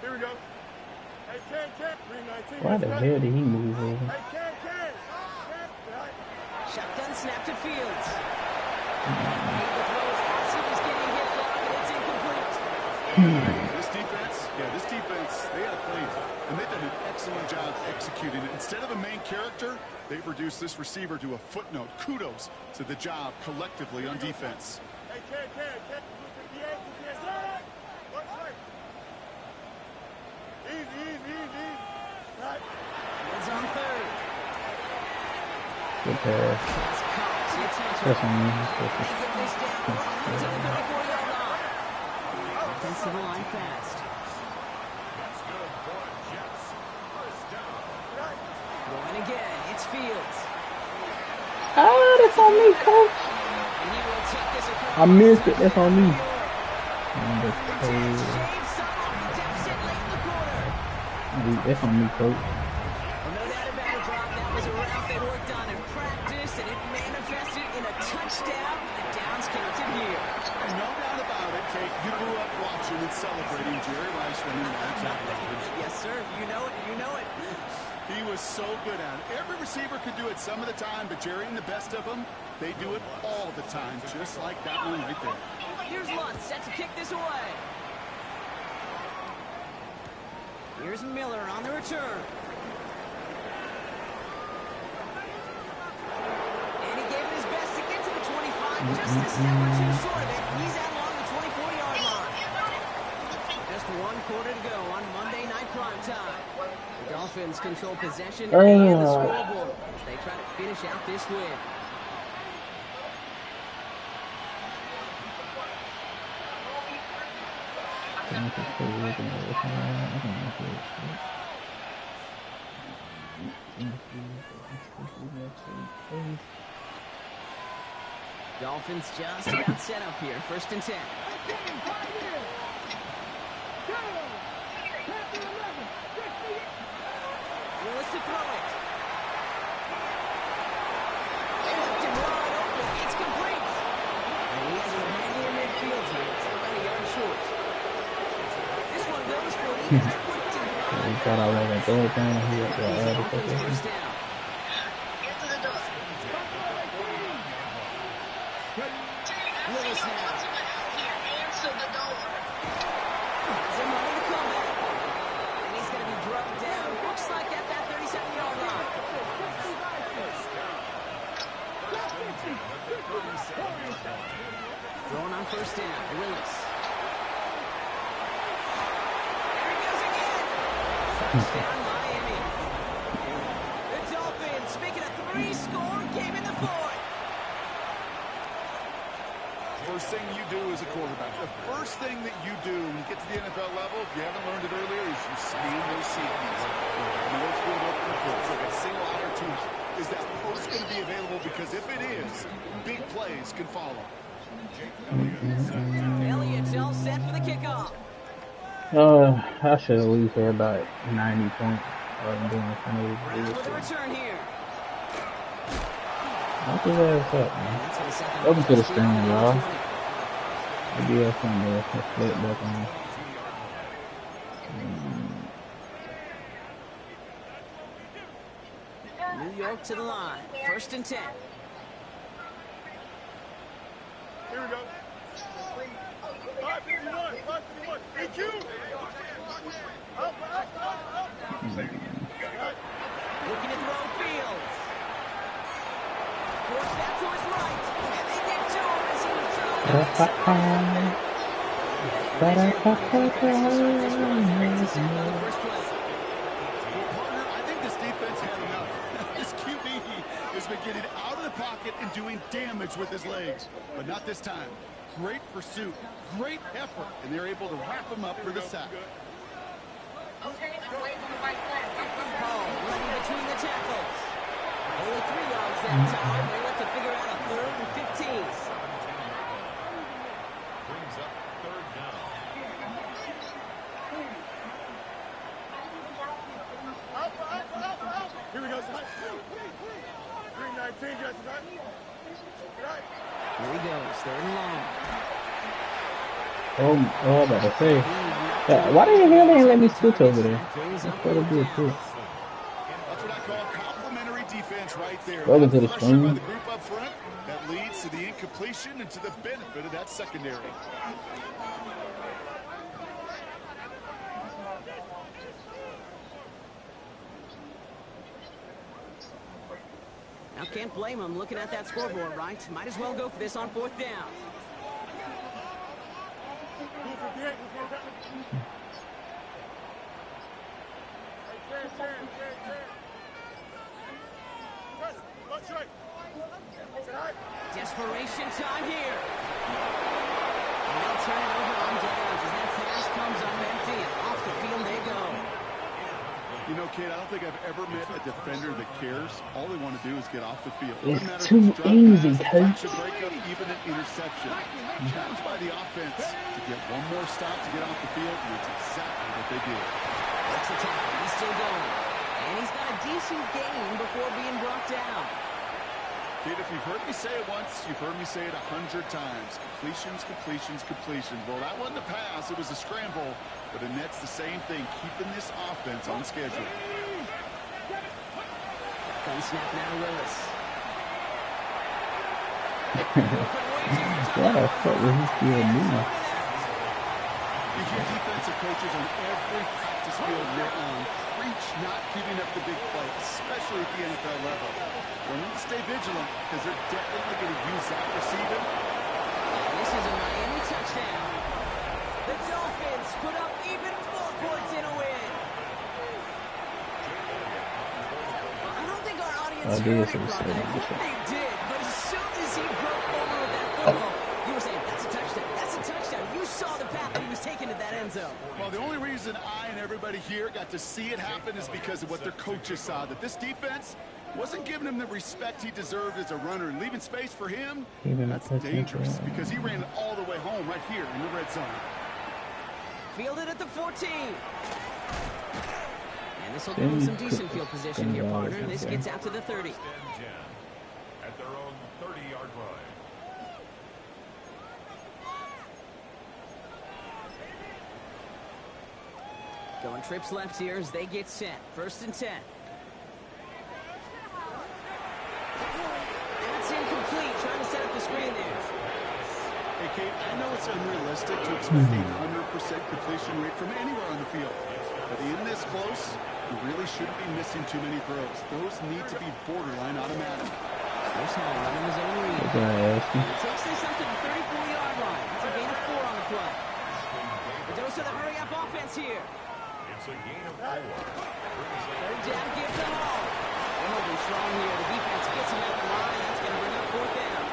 Speaker 4: Here we go. Hey, Chad. Green 19.
Speaker 5: Why the hell did he move over?
Speaker 4: Hey, Chad.
Speaker 2: Shotgun snap to Fields. Made the throw as he was getting hit block, and it's incomplete.
Speaker 3: This defense, they had a play, and they've done an excellent job executing it. Instead of a main character, they've reduced this receiver to a footnote. Kudos to the job collectively on defense.
Speaker 4: Hey, Chad. 58. What's right? Easy. Right.
Speaker 2: Fields on 3rd.
Speaker 5: Good pass.
Speaker 2: It's Cox. It's
Speaker 5: That's
Speaker 2: Hunter.
Speaker 5: on me.
Speaker 2: They get this down roughly to the 34-yard line. Offensive line fast.
Speaker 6: That's good for Jets. First down.
Speaker 2: Throwing again. It's Fields.
Speaker 5: Oh, that's on me, coach.
Speaker 2: And he will take this across.
Speaker 5: I missed it. That's on me.
Speaker 2: The Jets shave some off the deficit late in the quarter.
Speaker 5: That's on me, coach.
Speaker 2: Well, no doubt about it, Brock. That was a route they worked on in practice, and it manifested in a touchdown. The downs counted here.
Speaker 3: No doubt about it, Kate. You grew up watching and celebrating Jerry Rice running that.
Speaker 2: Yes, sir. You know it. You
Speaker 3: is so good at it. Every receiver could do it some of the time, but Jerry and the best of them, they do it all the time, just like that one right there.
Speaker 2: Here's Lutz, set to kick this away. Here's Miller on the return. And he gave it his best to get to the 25, just a step or two short of it. He's out along the 24-yard line. Just 1 quarter to go on Monday Night Primetime. The Dolphins control possession and the scoreboard as they try to finish out this win. Dolphins just about set up here. 1st and 10. Willis to throw it. Left him wide open. It's complete. And he has him hanging in midfield here. It's about a yard short. This one goes for the 20.
Speaker 5: He thought I was going to throw it down. He got
Speaker 2: Dolphins first down. Willis now. Has him running the comeback. And he's going to be drugged down. Looks like at that 37-yard line. Throwing on 1st down. Willis. There he goes again. Touchdown, Miami. The Dolphins making a 3-score game in the 4th.
Speaker 3: First thing you do as a quarterback, the first thing that you do when you get to the NFL level, if you haven't learned it earlier, is you scan those safeties. North field open approach, like a single eye or two. Is that post going to be available? Because if it is, big plays can follow.
Speaker 2: Elliott's all set for the kickoff.
Speaker 5: I should at least have about 90 points.
Speaker 2: Brown with a return here.
Speaker 5: I'll give that up, man. Open to the screen, y'all. Maybe that's something there. Let's flip back on.
Speaker 2: New York to the line. 1st and 10.
Speaker 4: Here we go. 551. 551. EQ. Up.
Speaker 2: Looking to throw Fields. Force that to his right. And they get to him as he returns.
Speaker 3: I think this defense had enough. This QB has been getting out of the pocket and doing damage with his legs. But not this time. Great pursuit, great effort, and they're able to wrap him up for the sack.
Speaker 2: Paul running between the tackles. Only 3 yards that time. They look to figure out a 3rd and 15.
Speaker 6: Brings up 3rd down.
Speaker 4: Up. Here we go, son. 319, Justin. Right.
Speaker 2: Here he goes. 3rd and long.
Speaker 5: Oh, I about to say. Why the hell they let me switch over there? That's what it is, too.
Speaker 3: That's what I call complimentary defense right there.
Speaker 5: Welcome to the
Speaker 3: Pressure
Speaker 5: stream.
Speaker 3: by the group up front that leads to the incompletion and to the benefit of that secondary.
Speaker 2: Now can't blame him looking at that scoreboard, right? Might as well go for this on 4th down. Desperation time here. And they'll turn it over on downs as that pass comes up empty. Off the field they go.
Speaker 3: You know, kid, I don't think I've ever met a defender that cares. All they want to do is get off the field.
Speaker 5: It's too easy, coach.
Speaker 3: Break up even an interception. Challenged by the offense to get one more stop to get off the field, and it's exactly what they did.
Speaker 2: That's the tackle. He's still going. And he's got a decent gain before being brought down.
Speaker 3: Kid, if you've heard me say it once, you've heard me say it 100 times. Completions. Well, that wasn't a pass. It was a scramble. But the Nets, the same thing, keeping this offense on schedule.
Speaker 2: Shotgun snap now to Willis.
Speaker 5: Why the fuck was he still moving?
Speaker 3: You hear defensive coaches on every practice field you're on preach not giving up the big play, especially at the NFL level. They need to stay vigilant because they're definitely going to use that receiver.
Speaker 2: And this is a Miami touchdown. The Dolphins put up even more points in a win. I don't think our audience heard it, Brock. I hope they did, but as soon as he broke over with that football, you were saying, that's a touchdown, that's a touchdown. You saw the path he was taking to that end zone.
Speaker 3: Well, the only reason I and everybody here got to see it happen is because of what their coaches saw, that this defense wasn't giving him the respect he deserved as a runner, and leaving space for him, that's dangerous because he ran it all the way home right here in the red zone.
Speaker 2: Fielded at the 14. And this will give them some decent field position here, partner. This gets out to the 30.
Speaker 6: At their own 30-yard line.
Speaker 2: Going trips left here as they get set. 1st and 10. That's incomplete. Trying to set up the screen there.
Speaker 3: Hey, Kate, I know it's unrealistic to expect a 100% completion rate from anywhere on the field. But in this close, you really shouldn't be missing too many throws. Those need to be borderline automatic.
Speaker 2: There's Hall running his own read. He takes this up to the 34-yard line. It's a gain of 4 on the play. The dose of the hurry-up offense here.
Speaker 6: It's a gain of 4.
Speaker 2: 3rd down, give to Hall. They're holding strong here. The defense gets him at the line. That's going to bring up 4th down.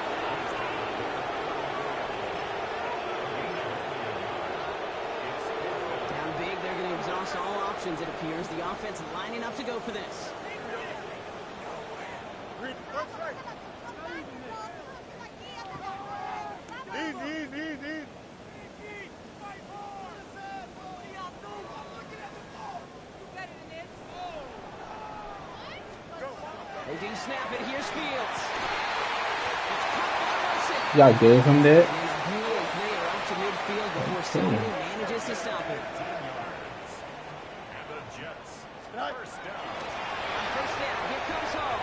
Speaker 2: Down big, they're going to exhaust all options, it appears. The offense lining up to go for this.
Speaker 4: Easy.
Speaker 2: They do snap it. Here's Fields. It's caught by Wilson.
Speaker 5: Y'all gave him that?
Speaker 2: And he's really clear out to midfield before somebody manages to stop it.
Speaker 6: And the Jets. First down.
Speaker 2: On 1st down, here comes Hall.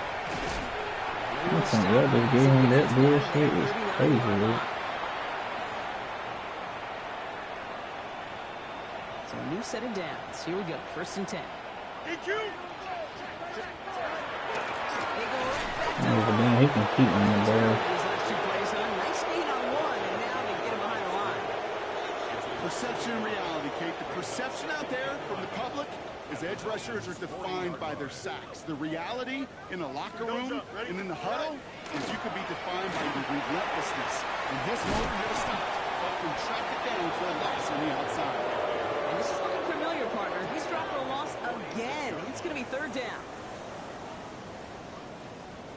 Speaker 5: Y'all just gave him that bullshit. It's crazy, dude.
Speaker 2: So a new set of downs. Here we go. 1st and 10.
Speaker 5: Man, he can keep on the ball.
Speaker 2: These last 2 plays, nice gain on 1, and now they get him behind the line.
Speaker 3: Perception and reality, Kate. The perception out there from the public is edge rushers are defined by their sacks. The reality in the locker room and in the huddle is you could be defined by your relentlessness. And his motor never stopped, but can track it down for a loss on the outside.
Speaker 2: And this is looking familiar, partner. He's dropped a loss again. It's going to be 3rd down.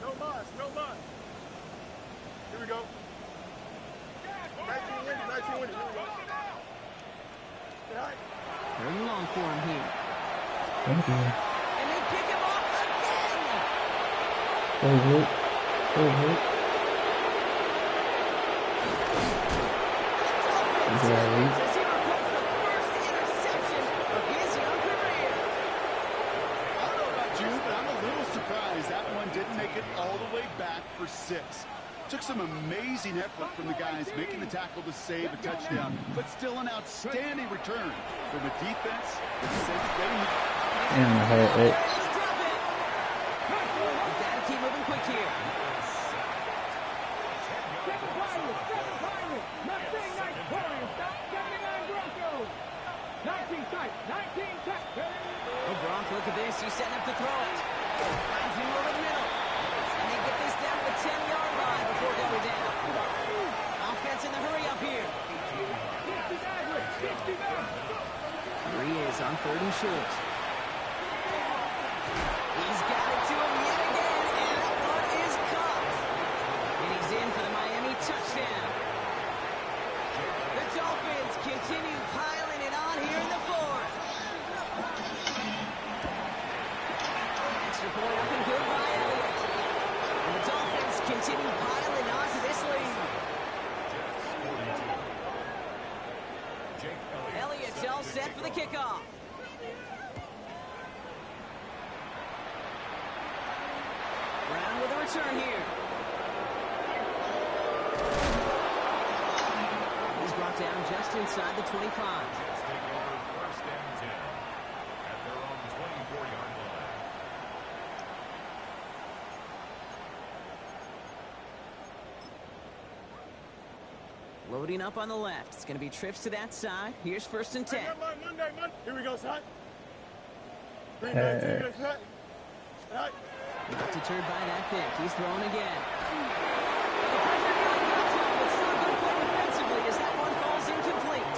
Speaker 4: No muss. Here we go. 19 winning. Here we go.
Speaker 2: 3rd and long for him here.
Speaker 5: Thank you.
Speaker 2: And they pick him off again.
Speaker 5: Go ahead.
Speaker 2: As he records the first interception of his young career.
Speaker 3: I don't know about you, but I'm a little surprised that one didn't make it all the way back for 6. Took some amazing effort from the guys making the tackle to save a touchdown, but still an outstanding return from a defense that since they
Speaker 5: And I had X.
Speaker 2: Drop it. We've got to keep moving quick here.
Speaker 1: Second Pirates. Mustang Knights Warriors. Stop 79 Broncos. 19 tight.
Speaker 2: Oh, Gronk, look at this. He's setting up to throw it. Finds him over the middle. And they get this down to the 10-yard line before going down. Offense in the hurry up here. Here he is on 3rd and short. He's got it to him yet again, and that one is caught. And he's in for the Miami touchdown. The Dolphins continue piling it on here in the 4th. Extra point up and good by Elliott. And the Dolphins continue piling on to this lead. Elliott's all set for the kickoff.
Speaker 3: 1
Speaker 2: return here. He's brought down just inside the 25.
Speaker 6: Jets take over first and 10 at their own 24-yard line.
Speaker 2: Loading up on the left. It's going to be trips to that side. Here's first and 10.
Speaker 4: Monday. Here we go, son. 3-19,
Speaker 5: Hey.
Speaker 4: set. Right.
Speaker 2: Not deterred by that pick. He's throwing again. The pressure really got to him, but still a good play defensively as that one falls incomplete.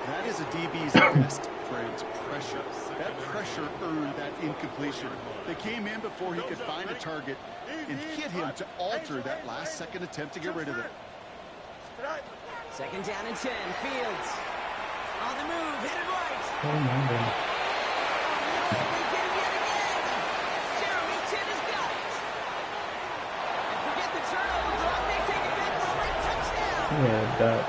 Speaker 3: That is a DB's best phrase, pressure. That pressure earned that incompletion. They came in before he could find a target and hit him to alter that last-second attempt to get rid of it.
Speaker 4: Right.
Speaker 2: Second down and 10. Fields. On the move. Hit it right.
Speaker 5: Oh my God.
Speaker 2: Oh, they get him yet again. Jeremy Tidd has got it. And forget the turnover block. They take it back for a late touchdown.
Speaker 5: Yeah, that.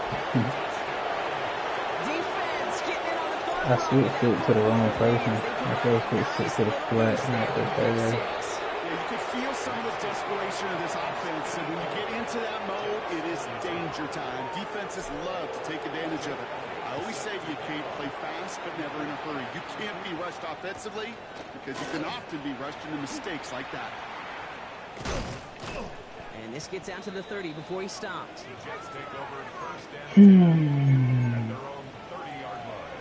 Speaker 2: Defense getting it on the far
Speaker 5: I switched it to the wrong person. I first switched it to the flat, not the fairway.
Speaker 3: Yeah, you can feel some of the desperation of this offense, and when you get into that mode, it is danger time. Defenses love to take advantage of it. I always say you can't play fast, but never in a hurry. You can't be rushed offensively because you can often be rushed into mistakes like that.
Speaker 2: And this gets out to the 30 before he stopped.
Speaker 6: The Jets take over first and 10 at their own 30-yard line.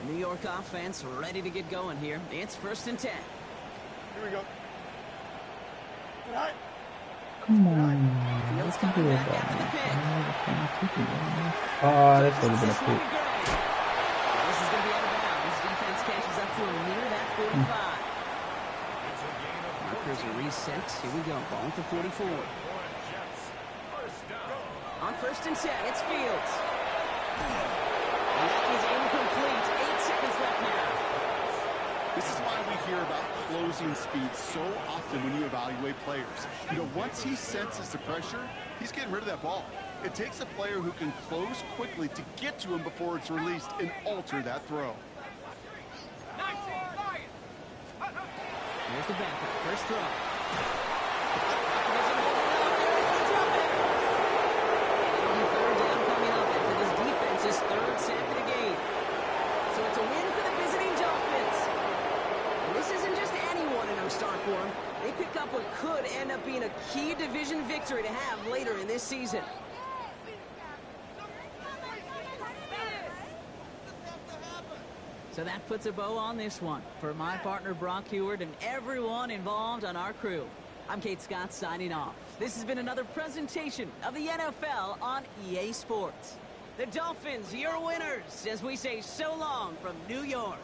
Speaker 2: The New York offense ready to get going here. It's first and 10.
Speaker 4: Here we go. Right.
Speaker 5: Come on.
Speaker 2: Fields
Speaker 5: What can
Speaker 2: coming
Speaker 5: do
Speaker 2: back
Speaker 5: about
Speaker 2: after the pick.
Speaker 5: that? Oh, that should have been a pick.
Speaker 2: Well, this is going to be out of bounds. Defense catches up to him near that 45.
Speaker 6: It's a gain of
Speaker 2: Markers are reset. Here we go. Ball at the 44.
Speaker 6: Jets. First down.
Speaker 2: On first and 10, it's Fields. And that is incomplete. 8 seconds left now.
Speaker 3: This is why we hear about closing speed so often when you evaluate players. You know, once he senses the pressure, he's getting rid of that ball. It takes a player who can close quickly to get to him before it's released and alter that throw.
Speaker 2: Here's the backup. First throw. Third down coming up after this defense's third sack of the game. So it's a win for the visiting Dolphins. And this isn't just anyone in no start for them. They pick up what could end up being a key division victory to have later in this season. So that puts a bow on this one. For my partner Brock Heward and everyone involved on our crew, I'm Kate Scott signing off. This has been another presentation of the NFL on EA Sports. The Dolphins, your winners, as we say so long from New York.